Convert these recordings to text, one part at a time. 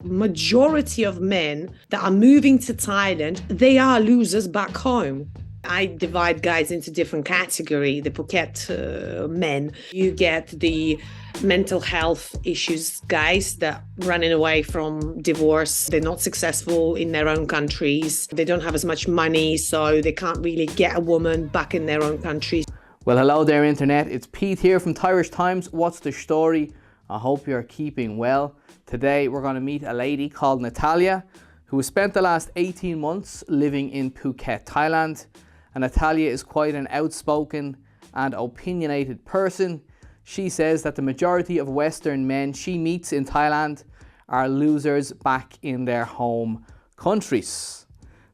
Majority of men that are moving to Thailand, they are losers back home. I divide guys into different categories. The Phuket men, you get the mental health issues guys that running away from divorce. They're not successful in their own countries. They don't have as much money, so they can't really get a woman back in their own countries. Well, hello there, Internet. It's Pete here from Thairish Times. What's the story? I hope you're keeping well. Today, we're going to meet a lady called Natalia, who has spent the last 18 months living in Phuket, Thailand. And Natalia is quite an outspoken and opinionated person. She says that the majority of Western men she meets in Thailand are losers back in their home countries.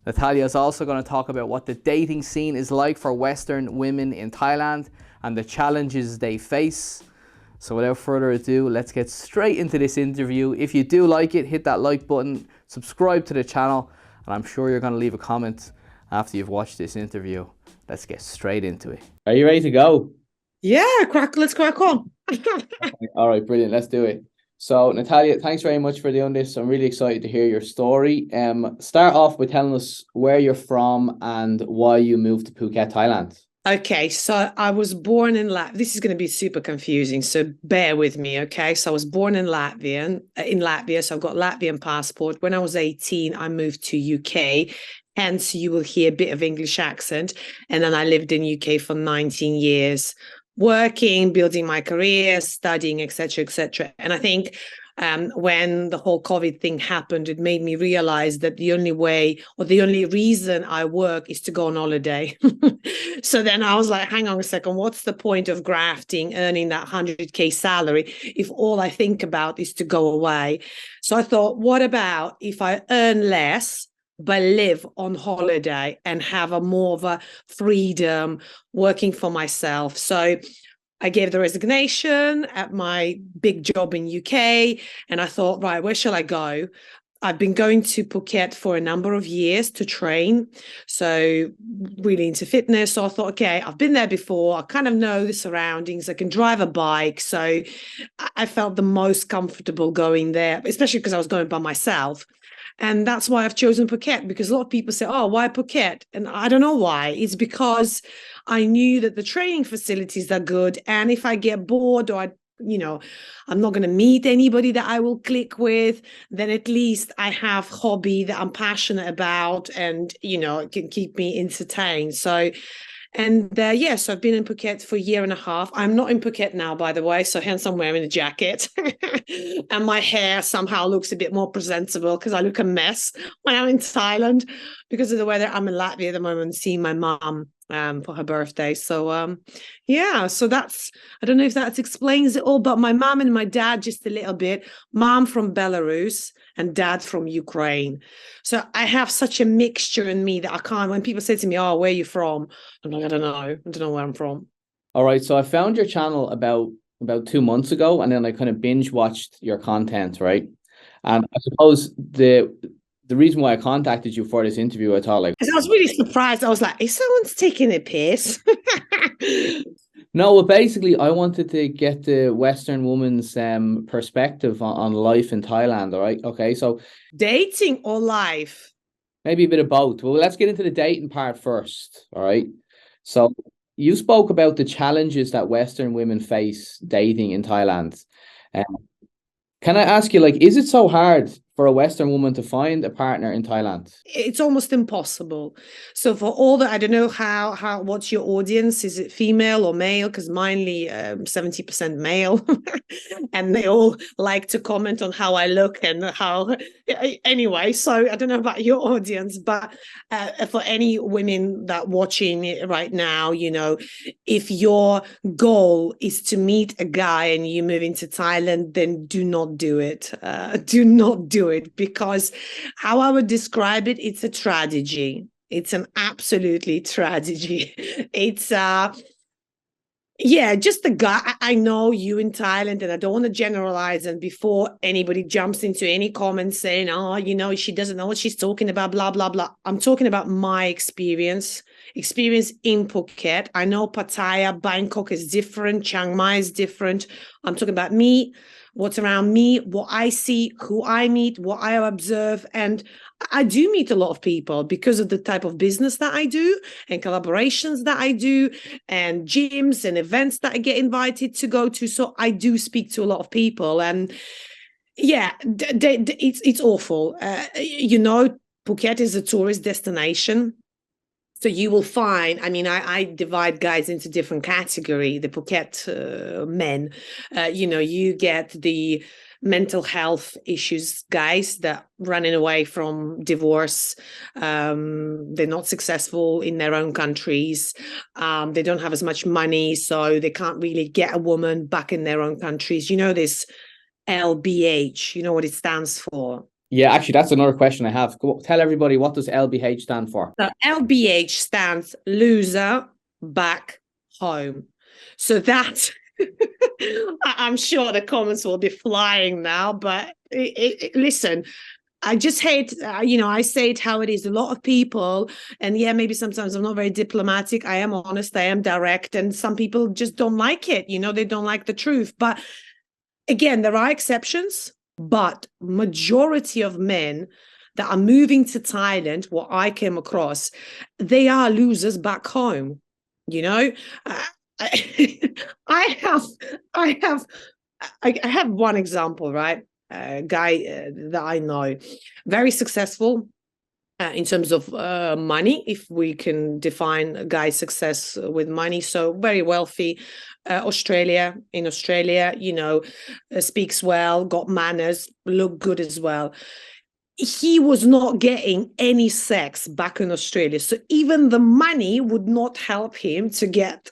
Natalia is also going to talk about what the dating scene is like for Western women in Thailand and the challenges they face. So without further ado, let's get straight into this interview. If you do like it, hit that like button, subscribe to the channel, and I'm sure you're going to leave a comment after you've watched this interview. Let's get straight into it. Are you ready to go? Yeah, let's crack on. All right, brilliant. Let's do it. So Natalia, thanks very much for doing this. I'm really excited to hear your story. Start off by telling us where you're from and why you moved to Phuket, Thailand. Okay, so I was born in Latvia. This is going to be super confusing, so bear with me, okay? So I was born in Latvia, so I've got Latvian passport. When I was 18, I moved to UK, hence you will hear a bit of English accent. And then I lived in UK for 19 years, working, building my career, studying, etc., etc. And I think when the whole COVID thing happened, it made me realize that the only way or the only reason I work is to go on holiday. So then I was like, hang on a second, what's the point of grafting, earning that 100K salary if all I think about is to go away? So I thought, what about if I earn less but live on holiday and have a more of a freedom working for myself? So I gave the resignation at my big job in UK, and I thought, right, where shall I go? I've been going to Phuket for a number of years to train, so really into fitness. So I thought, okay, I've been there before. I kind of know the surroundings. I can drive a bike. So I felt the most comfortable going there, especially because I was going by myself. And that's why I've chosen Phuket, because a lot of people say, oh, why Phuket? And I don't know why. It's because I knew that the training facilities are good. And if I get bored or I'm not going to meet anybody that I will click with, then at least I have hobby that I'm passionate about and, it can keep me entertained. So, and so I've been in Phuket for a year and a half. I'm not in Phuket now, by the way, so hence I'm wearing a jacket. And my hair somehow looks a bit more presentable because I look a mess when I'm in Thailand because of the weather. I'm in Latvia at the moment, seeing my mum for her birthday. So so that's, I don't know if that explains it all, but my mom and my dad just a little bit. Mom from Belarus and dad from Ukraine. So I have such a mixture in me that I can't, when people say to me, oh, where are you from? I'm like, I don't know where I'm from. All right, so I found your channel about 2 months ago, and then I kind of binge watched your content, right? And I suppose the reason why I contacted you for this interview, I thought I was really surprised. I was like, is someone's taking a piss? No, well, basically, I wanted to get the Western woman's perspective on life in Thailand, all right? Okay, so... Dating or life? Maybe a bit of both. Well, let's get into the dating part first, all right? So you spoke about the challenges that Western women face dating in Thailand. Can I ask you, is it so hard for a Western woman to find a partner in Thailand? It's almost impossible. So for all that, I don't know how what's your audience? Is it female or male? Because mainly 70% male, and they all like to comment on how I look and how. Anyway, so I don't know about your audience, but for any women that watching it right now, if your goal is to meet a guy and you move into Thailand, then do not do it. Do not do it, because how I would describe it, it's a tragedy. It's an absolutely tragedy. It's just the guy. I know you in Thailand, and I don't want to generalize. And before anybody jumps into any comments saying, oh, she doesn't know what she's talking about, blah, blah, blah. I'm talking about my experience in Phuket. I know Pattaya, Bangkok is different. Chiang Mai is different. I'm talking about me. what's around me, what I see, who I meet, what I observe. And I do meet a lot of people because of the type of business that I do and collaborations that I do and gyms and events that I get invited to go to. So I do speak to a lot of people. And yeah, it's awful. Phuket is a tourist destination. So you will find, I mean, I divide guys into different category. The Phuket men, you get the mental health issues guys that running away from divorce. They're not successful in their own countries. They don't have as much money, so they can't really get a woman back in their own countries. You know, this LBH, you know what it stands for? Yeah, actually, that's another question I have. Tell everybody, what does LBH stand for? So LBH stands loser back home. So that I'm sure the comments will be flying now, but listen, I just hate, I say it how it is. A lot of people, and yeah, maybe sometimes I'm not very diplomatic. I am honest, I am direct, and some people just don't like it. They don't like the truth. But again, there are exceptions, but majority of men that are moving to Thailand, what I came across, they are losers back home. I have one example, right? A guy that I know, very successful in terms of money, if we can define a guy's success with money. So very wealthy, in Australia, speaks well, got manners, look good as well. He was not getting any sex back in Australia. So even the money would not help him to get,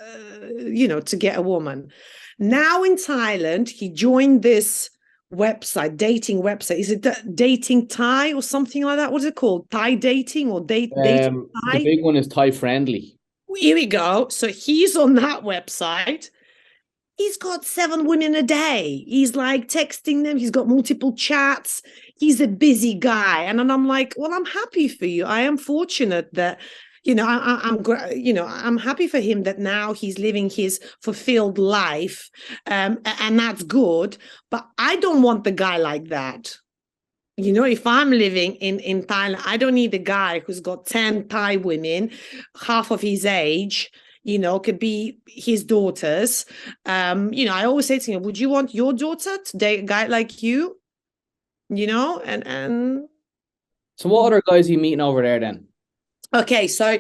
to get a woman. Now in Thailand, he joined this dating website. Is it Dating Thai or something like that? What is it called? Thai dating or dating Thai? The big one is Thai Friendly. Here we go. So he's on that website. He's got 7 women a day. He's like texting them. He's got multiple chats. He's a busy guy. And then I'm like, well, I'm happy for you. I am fortunate that, I'm happy for him that now he's living his fulfilled life. And that's good. But I don't want the guy like that. If I'm living in Thailand, I don't need a guy who's got 10 Thai women, half of his age, could be his daughters. I always say to him, would you want your daughter to date a guy like you? And so what other guys are you meeting over there then? Okay, so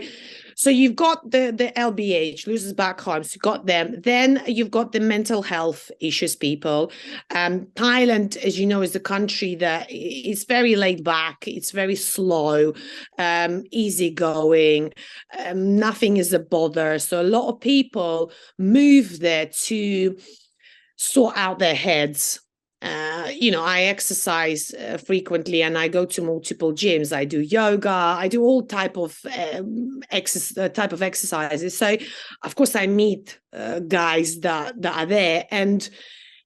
you've got the LBH, losers back home. So you've got them. Then you've got the mental health issues people. Thailand, as you know, is the country that is very laid back. It's very slow, easygoing. Nothing is a bother. So a lot of people move there to sort out their heads. I exercise frequently and I go to multiple gyms. I do yoga. I do all type of exercises. So, of course, I meet guys that are there. And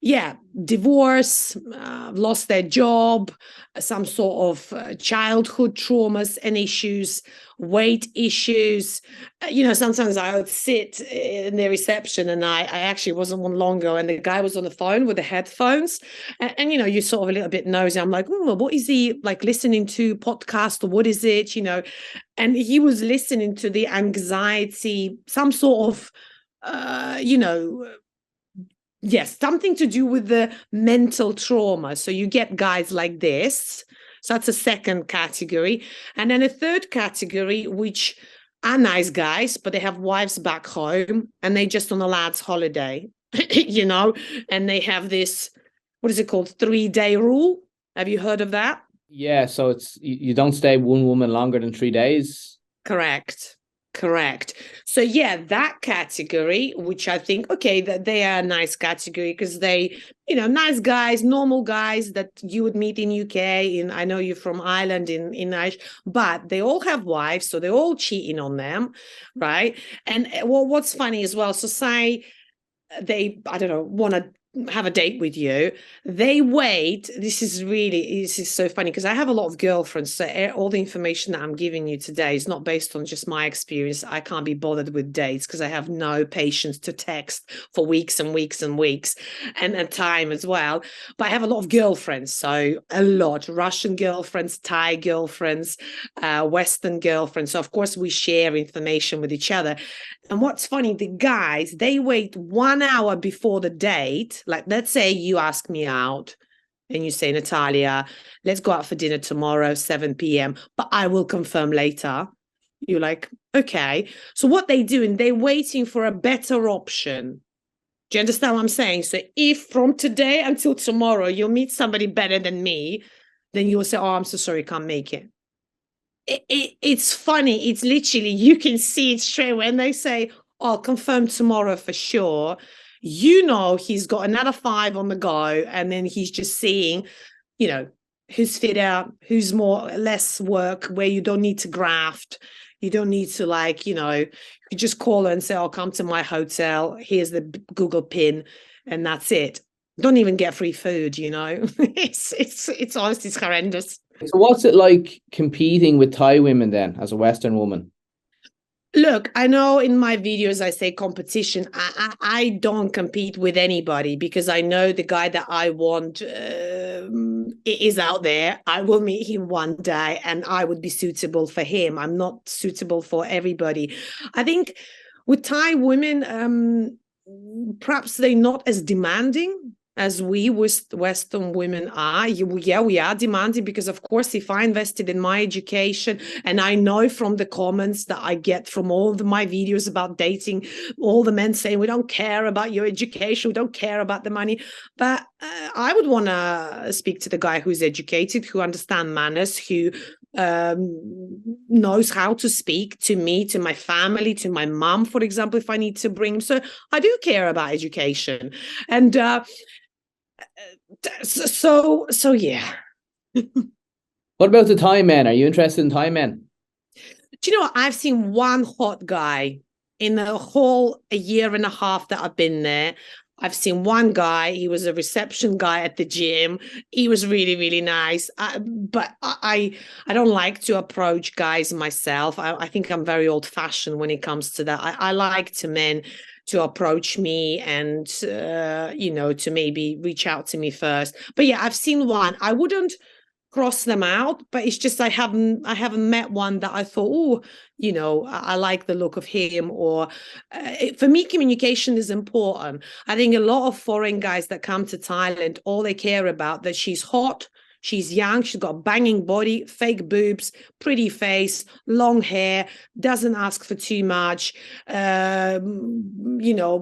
yeah, divorce, lost their job, some sort of childhood traumas and issues, weight issues. Sometimes I would sit in the reception and I actually wasn't one long ago and the guy was on the phone with the headphones and you're sort of a little bit nosy. I'm like, what is he like listening to podcast or what is it, and he was listening to the anxiety, some sort of, yes, something to do with the mental trauma. So you get guys like this. So that's a second category. And then a third category, which are nice guys, but they have wives back home and they just on a lad's holiday, and they have this, what is it called? 3-day rule. Have you heard of that? Yeah. So it's, you don't stay one woman longer than 3 days. Correct. So yeah, that category, which I think, okay, that they are a nice category because they, nice guys, normal guys that you would meet in UK, and I know you're from Ireland in Irish, but they all have wives, so they're all cheating on them, right? And what's funny as well, so say they, I don't know, want to have a date with you, they wait. This is so funny because I have a lot of girlfriends. So all the information that I'm giving you today is not based on just my experience. I can't be bothered with dates because I have no patience to text for weeks and weeks and weeks and time as well. But I have a lot of girlfriends. So a lot. Russian girlfriends, Thai girlfriends, Western girlfriends. So of course we share information with each other. And what's funny, the guys, they wait 1 hour before the date. Like, let's say you ask me out and you say, Natalia, let's go out for dinner tomorrow, 7 p.m., but I will confirm later. You're like, okay. So what they do, and they're waiting for a better option. Do you understand what I'm saying? So if from today until tomorrow you'll meet somebody better than me, then you'll say, oh, I'm so sorry, can't make it. It's funny. It's literally, you can see it straight when they say, I'll confirm tomorrow for sure. You know, he's got another 5 on the go. And then he's just seeing, you know, who's fit out, who's less work, where you don't need to graft. You don't need to, like, you know, you just call her and say, I'll come to my hotel. Here's the Google pin. And that's it. Don't even get free food, you know. It's honestly, it's horrendous. So what's it like competing with Thai women then as a Western woman? Look, I know in my videos I say competition. I don't compete with anybody because I know the guy that I want is out there. I will meet him one day and I would be suitable for him. I'm not suitable for everybody. I think with Thai women, perhaps they're not as demanding as we Western women are. Yeah, we are demanding because, of course, if I invested in my education, and I know from the comments that I get from all my videos about dating, all the men saying, we don't care about your education, we don't care about the money. But I would want to speak to the guy who's educated, who understands manners, who knows how to speak to me, to my family, to my mom, for example, if I need to bring him. So I do care about education. And so yeah. What about the Thai men? Are you interested in Thai men? Do you know what? I've seen one hot guy in the whole year and a half that I've been there. I've seen one guy. He was a reception guy at the gym. He was really, really nice. But I don't like to approach guys myself. I think I'm very old fashioned when it comes to that. I like men to approach me and, you know, to maybe reach out to me first. But yeah, I've seen one. I wouldn't cross them out, but it's just I haven't met one that I thought, oh, you know, I like the look of him. Or for me, communication is important. I think a lot of foreign guys that come to Thailand, all they care about that she's hot, she's young, she's got a banging body, fake boobs, pretty face, long hair, doesn't ask for too much, you know,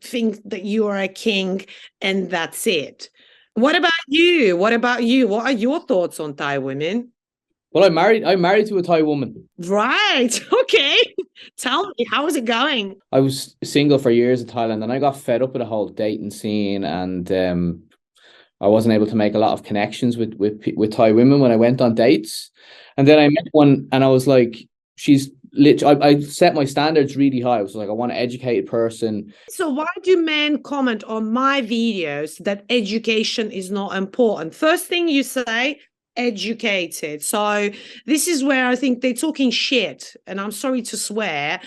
think that you are a king, and that's it. What about you? What are your thoughts on Thai women? Well, I'm married to a Thai woman. Right. Okay. Tell me, how is it going? I was single for years in Thailand and I got fed up with the whole dating scene, and I wasn't able to make a lot of connections with Thai women when I went on dates. And then I met one and I was like, she's literally, I set my standards really high. I was like, I want an educated person. So why do men comment on my videos that education is not important? First thing you say, educated. So this is where I think they're talking shit, and I'm sorry to swear.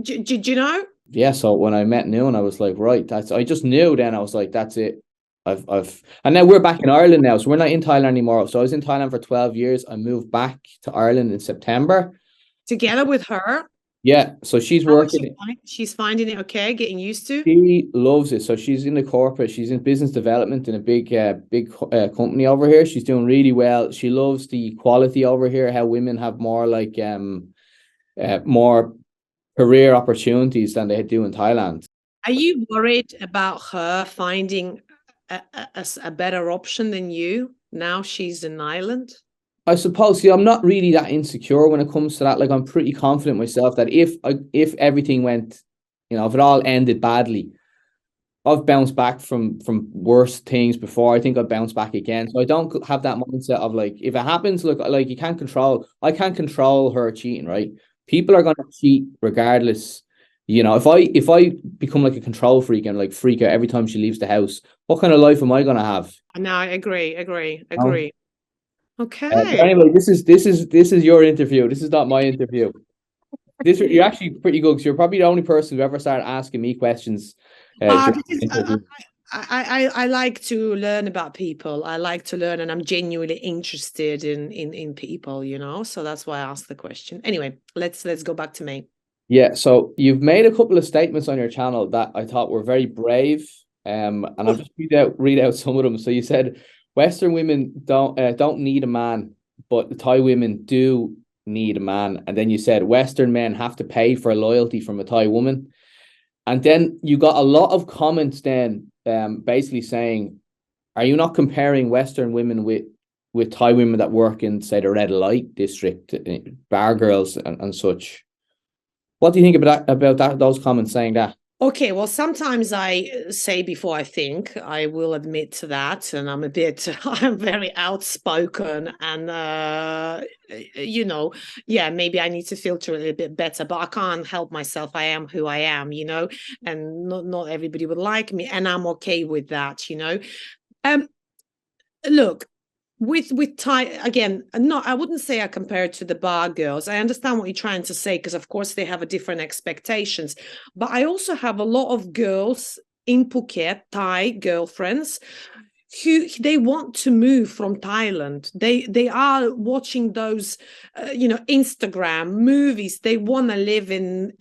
Do you know? Yeah. So when I met Noon, I was like, right, I just knew then. I was like, that's it. And now we're back in Ireland now, so we're not in Thailand anymore. So I was in Thailand for 12 years. I moved back to Ireland in September. Together with her? Yeah, so she's working. She's finding it okay, getting used to. She loves it. So she's in the corporate. She's in business development in a big company over here. She's doing really well. She loves the equality over here. How women have more like more career opportunities than they do in Thailand. Are you worried about her finding a better option than you now she's in Ireland? I suppose, see, I'm not really that insecure when it comes to that. Like, I'm pretty confident myself that if everything went, you know, if it all ended badly, I've bounced back from worse things before. I think I'll bounce back again. So I don't have that mindset of like, if it happens, look, like I can't control her cheating, right? People are going to cheat regardless. You know, if I become like a control freak and like freak out every time she leaves the house, what kind of life am I gonna have? No, I agree. But Okay. anyway, this is your interview. This is not my interview. You're actually pretty good because you're probably the only person who ever started asking me questions during Because the interview. I like to learn about people. I like to learn, and I'm genuinely interested in people, you know. So that's why I asked the question. Anyway, let's go back to me. Yeah, so you've made a couple of statements on your channel that I thought were very brave. And I'll just read out some of them. So you said Western women don't need a man, but Thai women do need a man. And then you said Western men have to pay for loyalty from a Thai woman. And then you got a lot of comments then basically saying, are you not comparing Western women with Thai women that work in, say, the red light district, bar girls and such? What do you think about that? Those comments saying that? Okay, well, sometimes I say before I think. I will admit to that, and I'm very outspoken, and you know, yeah, maybe I need to filter a little bit better, but I can't help myself. I am who I am, you know, and not everybody would like me, and I'm okay with that, you know. Um, Look, with Thai again, no, I wouldn't say I compare it to the bar girls. I understand what you're trying to say because of course they have a different expectations, but I also have a lot of girls in Phuket, Thai girlfriends, who they want to move from Thailand. They are watching those, you know, Instagram movies. They want to live in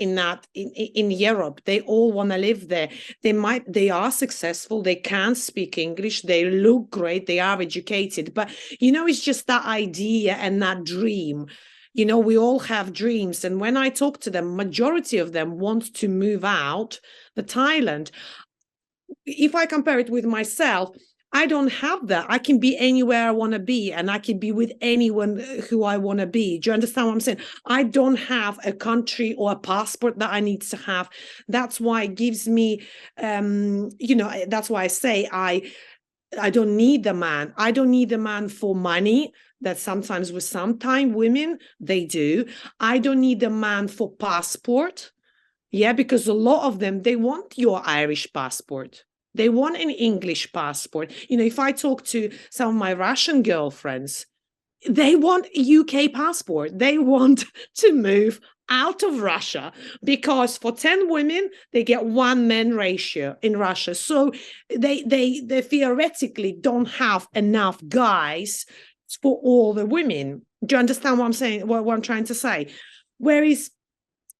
Europe. They all want to live there. They are successful. They can speak English. They look great. They are educated. But you know, it's just that idea and that dream. You know, we all have dreams, and when I talk to them, majority of them want to move out the Thailand. If I compare it with myself, I don't have that. I can be anywhere I want to be, and I can be with anyone who I want to be. Do you understand what I'm saying? I don't have a country or a passport that I need to have. That's why it gives me, you know, that's why I say I don't need the man. I don't need the man for money. That sometimes with some time women they do. I don't need the man for passport. Yeah, because a lot of them, they want your Irish passport. They want an English passport. You know, if I talk to some of my Russian girlfriends, they want a UK passport. They want to move out of Russia because for 10 women, they get 1 man ratio in Russia. So they theoretically don't have enough guys for all the women. Do you understand what I'm saying? What I'm trying to say? Whereas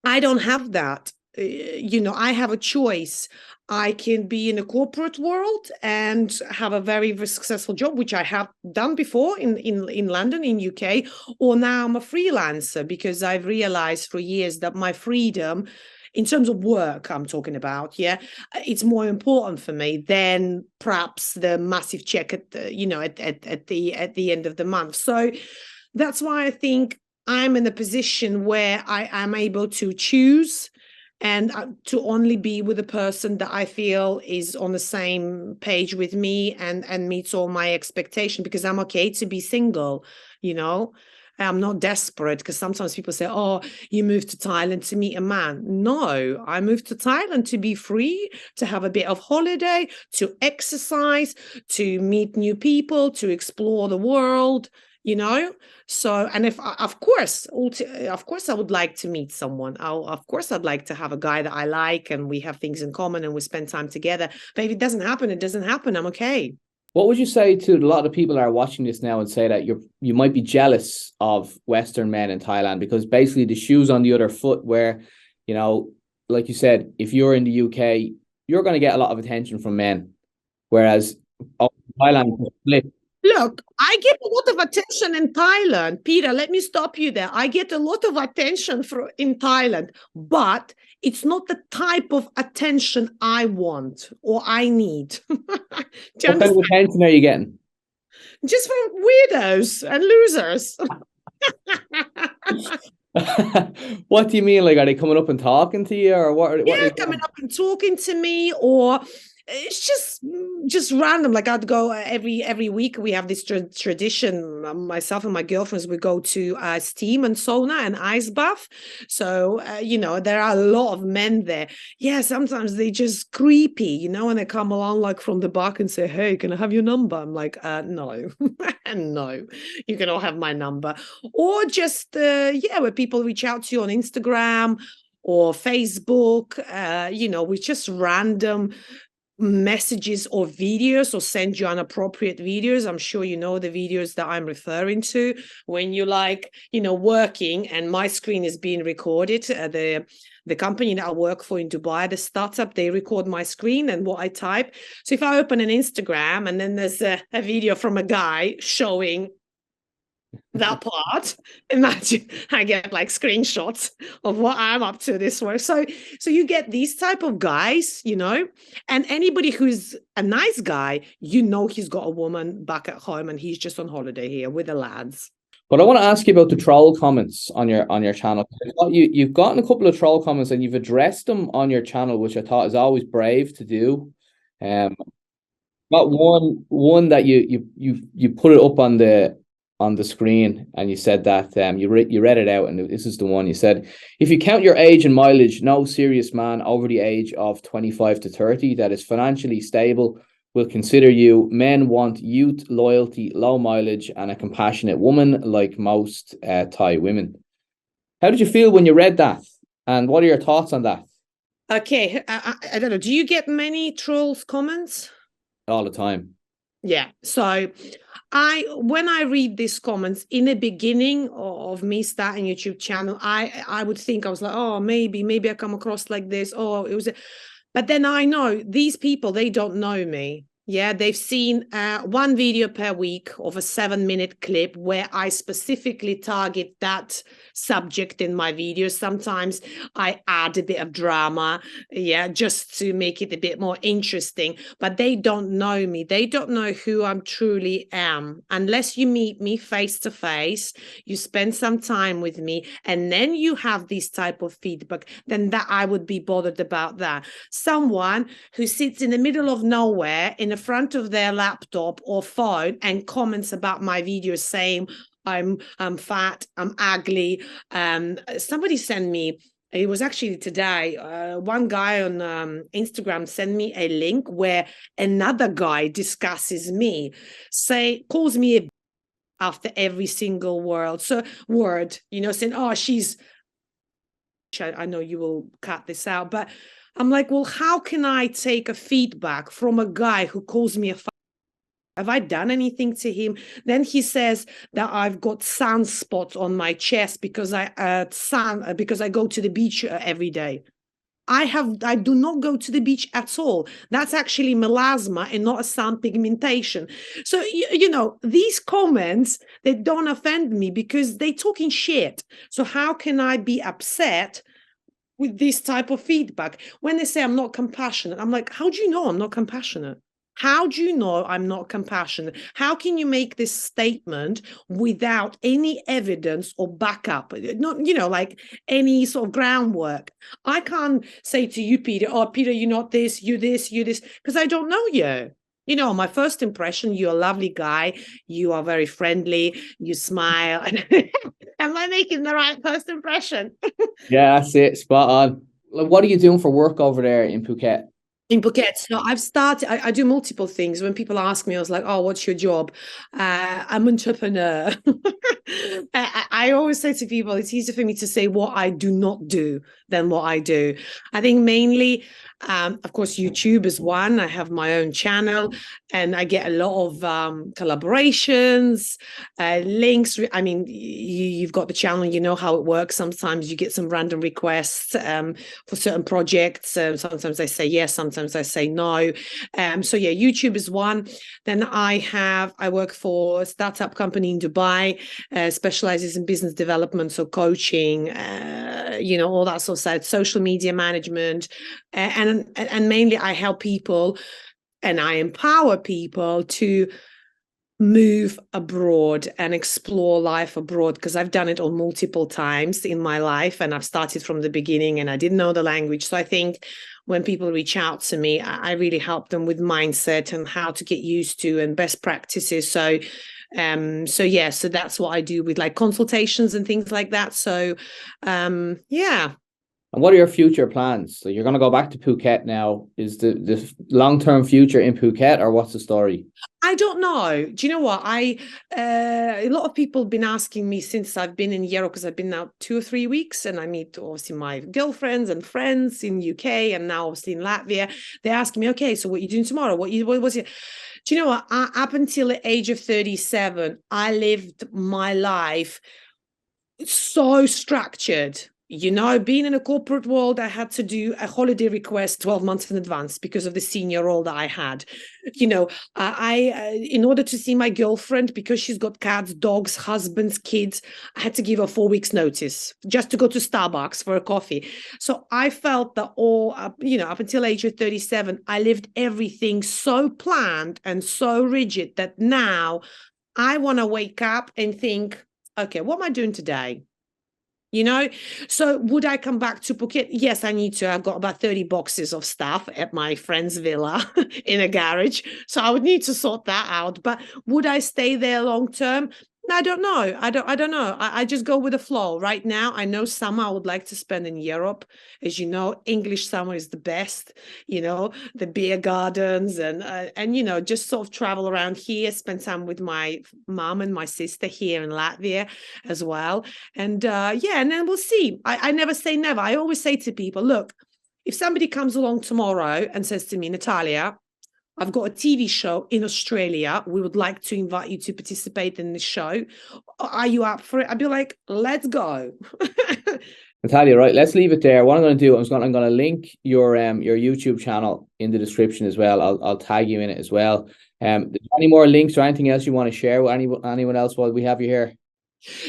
I don't have that. You know, I have a choice. I can be in a corporate world and have a very, very successful job, which I have done before in London, in UK, or now I'm a freelancer because I've realized for years that my freedom in terms of work I'm talking about, yeah, it's more important for me than perhaps the massive check at the, you know, at the end of the month. So that's why I think I'm in a position where I am able to choose and to only be with a person that I feel is on the same page with me and meets all my expectation, because I'm okay to be single, you know. I'm not desperate, because sometimes people say, oh, you moved to Thailand to meet a man. No, I moved to Thailand to be free, to have a bit of holiday, to exercise, to meet new people, to explore the world, you know. So, and if of course I would like to meet someone. Of course I'd like to have a guy that I like and we have things in common and we spend time together. But if it doesn't happen, it doesn't happen. I'm okay. What would you say to a lot of people that are watching this now and say that you might be jealous of Western men in Thailand because basically the shoe's on the other foot where, you know, like you said, if you're in the UK, you're going to get a lot of attention from men, whereas Thailand is split. Look, I get a lot of attention in Thailand. Peter, let me stop you there. I get a lot of attention in Thailand, but it's not the type of attention I want or I need. Do you What kind of understand? attention are you getting? Just from weirdos and losers. What do you mean? Like, are they coming up and talking to you, or what? Yeah, coming up and talking to me, or It's just random. Like I'd go every week. We have this tradition. Myself and my girlfriends, we go to steam and sauna and ice bath. So there are a lot of men there. Yeah, sometimes they just creepy, and they come along like from the back and say, "Hey, can I have your number?" I'm like, no, no, you can all have my number. Or just where people reach out to you on Instagram or Facebook, with just random messages or videos, or send you inappropriate videos. I'm sure you know the videos that I'm referring to, when you're like, working and my screen is being recorded. The company that I work for in Dubai, the startup, they record my screen and what I type. So if I open an Instagram and then there's a video from a guy showing that part, imagine I get like screenshots of what I'm up to this work. So you get these type of guys, and anybody who's a nice guy, he's got a woman back at home and he's just on holiday here with the lads. But I want to ask you about the troll comments on your channel. You've gotten a couple of troll comments and you've addressed them on your channel, which I thought is always brave to do. Got one that you put it up on the screen, and you said that you read it out, and this is the one. You said, if you count your age and mileage, no serious man over the age of 25 to 30 that is financially stable will consider you. Men want youth, loyalty, low mileage, and a compassionate woman, like most Thai women. How did you feel when you read that, and what are your thoughts on that? Okay, I don't know. Do you get many trolls comments? All the time. Yeah. So when I read these comments in the beginning of me starting YouTube channel, I would think, I was like, oh, maybe I come across like this. Oh, it was, but then I know these people, they don't know me. Yeah, they've seen one video per week of a 7-minute clip where I specifically target that subject in my videos. Sometimes I add a bit of drama, just to make it a bit more interesting. But they don't know me. They don't know who I truly am. Unless you meet me face to face, you spend some time with me, and then you have this type of feedback, then that I would be bothered about that. Someone who sits in the middle of nowhere in the front of their laptop or phone and comments about my videos saying I'm fat, I'm ugly. Somebody sent me, it was actually today, one guy on Instagram sent me a link where another guy discusses me, calls me a after every single word, saying, oh, she's, I know you will cut this out, but I'm like, well, how can I take a feedback from a guy who calls me a have I done anything to him? Then he says that I've got sunspots on my chest because I go to the beach every day. I do not go to the beach at all. That's actually melasma and not a sun pigmentation. So, these comments, they don't offend me because they talking shit. So how can I be upset with this type of feedback? When they say I'm not compassionate, I'm like, how do you know I'm not compassionate? How do you know I'm not compassionate? How can you make this statement without any evidence or backup? Not, like any sort of groundwork. I can't say to you, Peter, oh, Peter, you're not this, you this, because I don't know you. My first impression, you're a lovely guy. You are very friendly. You smile. Am I making the right first impression? Yeah, that's it. Spot on. What are you doing for work over there in Phuket? In Phuket, so I've started, I do multiple things. When people ask me, I was like, oh, what's your job? I'm an entrepreneur. I always say to people, it's easier for me to say what I do not do than what I do. I think mainly, of course, YouTube is one. I have my own channel and I get a lot of collaborations, links. I mean, you've got the channel, you know how it works. Sometimes you get some random requests for certain projects. Sometimes I say yes, sometimes I say no. So yeah, YouTube is one. Then I work for a startup company in Dubai, specializes in business development, so coaching, all that sort of side, social media management, and mainly I help people and I empower people to move abroad and explore life abroad, because I've done it on multiple times in my life, and I've started from the beginning and I didn't know the language. So I think when people reach out to me, I really help them with mindset and how to get used to and best practices. So yeah, so that's what I do with like consultations and things like that. So yeah. And what are your future plans? So you're going to go back to Phuket now. Is the long-term future in Phuket, or what's the story? I don't know. Do you know what? A lot of people have been asking me since I've been in Europe, because I've been now 2 or 3 weeks, and I meet obviously my girlfriends and friends in UK and now obviously in Latvia. They're asking me, okay, so what are you doing tomorrow? What was it? Do you know what? Up until the age of 37, I lived my life so structured. You know, being in a corporate world, I had to do a holiday request 12 months in advance because of the senior role that I had. You know, in order to see my girlfriend, because she's got cats, dogs, husbands, kids, I had to give her 4 weeks notice just to go to Starbucks for a coffee. So I felt that up until age of 37, I lived everything so planned and so rigid that now I want to wake up and think, okay, what am I doing today? You know, so would I come back to Phuket? Yes, I need to. I've got about 30 boxes of stuff at my friend's villa in a garage. So I would need to sort that out. But would I stay there long term? I don't know. I don't know. I just go with the flow. Right now, I know summer I would like to spend in Europe. As you know, English summer is the best, you know, the beer gardens and you know, just sort of travel around here, spend time with my mom and my sister here in Latvia as well. And yeah, and then we'll see. I never say never. I always say to people, look, if somebody comes along tomorrow and says to me, Natalia, I've got a TV show in Australia. We would like to invite you to participate in the show. Are you up for it? I'd be like, let's go. Natalia, right, let's leave it there. What I'm going to do, I'm going to link your YouTube channel in the description as well. I'll tag you in it as well. Any more links or anything else you want to share with anyone else while we have you here?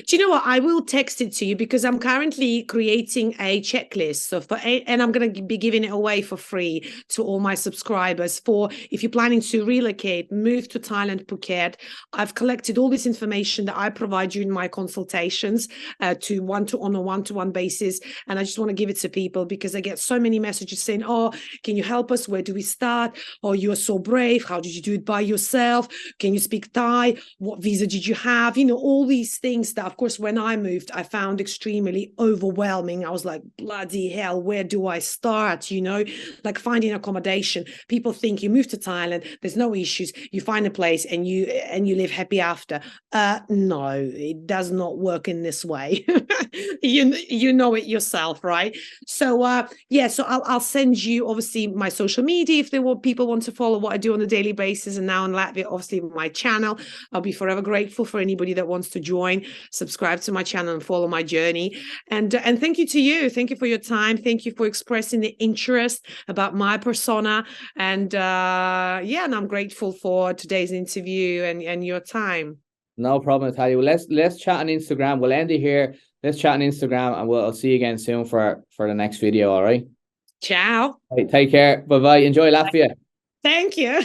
Do you know what? I will text it to you, because I'm currently creating a checklist. So and I'm going to be giving it away for free to all my subscribers. For if you're planning to relocate, move to Thailand, Phuket, I've collected all this information that I provide you in my consultations on a one-to-one basis. And I just want to give it to people, because I get so many messages saying, oh, can you help us? Where do we start? Oh, you are so brave. How did you do it by yourself? Can you speak Thai? What visa did you have? You know, all these things that, of course, when I moved, I found extremely overwhelming. I was like, bloody hell, where do I start? You know, like finding accommodation. People think you move to Thailand, there's no issues. You find a place and you live happy after. No, it does not work in this way. you know it yourself, right? So yeah, so I'll send you obviously my social media if people want to follow what I do on a daily basis. And now in Latvia, obviously my channel. I'll be forever grateful for anybody that wants to join. Subscribe to my channel and follow my journey. And thank you to you. Thank you for your time. Thank you for expressing the interest about my persona. And yeah, and I'm grateful for today's interview and your time. No problem, Natalia. Well, let's chat on Instagram. We'll end it here. Let's chat on Instagram, and I'll see you again soon for the next video. All right. Ciao. Right, take care. Bye bye. Enjoy Latvia. Thank you.